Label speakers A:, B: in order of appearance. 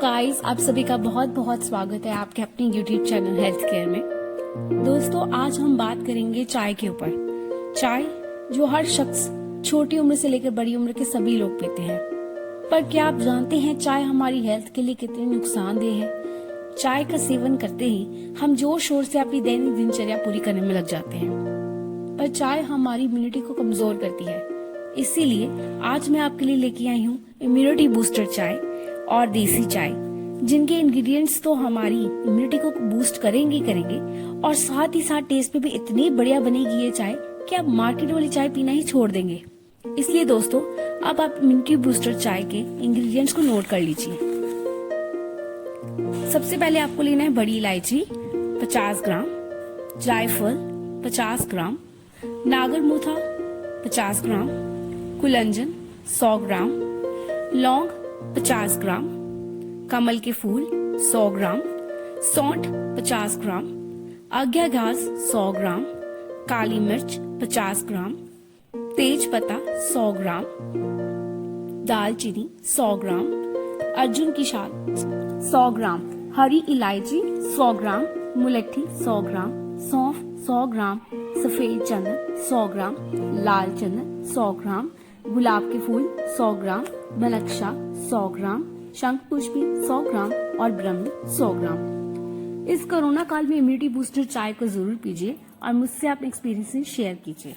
A: Guys, आप सभी का बहुत बहुत स्वागत है आपके अपने यूट्यूब चैनल हेल्थ केयर में। दोस्तों, आज हम बात करेंगे चाय के ऊपर। चाय जो हर शख्स छोटी उम्र से लेकर बड़ी उम्र के सभी लोग पीते हैं, पर क्या आप जानते हैं चाय हमारी हेल्थ के लिए कितनी नुकसानदेह है? चाय का सेवन करते ही हम जोर शोर से अपनी दैनिक दिनचर्या पूरी करने में लग जाते हैं, पर चाय हमारी इम्यूनिटी को कमजोर करती है। इसीलिए आज मैं आपके लिए लेके आई हूँ इम्यूनिटी बूस्टर चाय और देसी चाय, जिनके इंग्रेडिएंट्स तो हमारी इम्यूनिटी को बूस्ट करेंगे और साथ ही साथ टेस्ट में भी इतनी बढ़िया बनेगी ये चाय कि आप मार्केट वाली चाय पीना ही छोड़ देंगे। इसलिए दोस्तों, अब आप इम्यूनिटी बूस्टर चाय के इंग्रेडिएंट्स को नोट कर लीजिए। सबसे पहले आपको लेना है बड़ी इलायची 50 ग्राम, जायफल 50 ग्राम, नागरमोथा 50 ग्राम, कुलंजन 100 ग्राम, लौंग 50 ग्राम, कमल के फूल 100 ग्राम, सौंठ 50 ग्राम, आज्ञा घास 100 ग्राम, काली मिर्च 50 ग्राम, तेज पत्ता 100 ग्राम, दालचीनी 100 ग्राम, अर्जुन की शाल 100 ग्राम, हरी इलायची 100 ग्राम, मुलट्ठी 100 ग्राम, सौंफ 100 ग्राम, सफेद चंदन 100 ग्राम, लाल चंदन 100 ग्राम, गुलाब के फूल 100 ग्राम, बनकशा 100 ग्राम, शंख पुष्पी 100 ग्राम और ब्रह्मी 100 ग्राम। इस कोरोना काल में इम्यूनिटी बूस्टर चाय को जरूर पीजिए और मुझसे अपने एक्सपीरियंस शेयर कीजिए।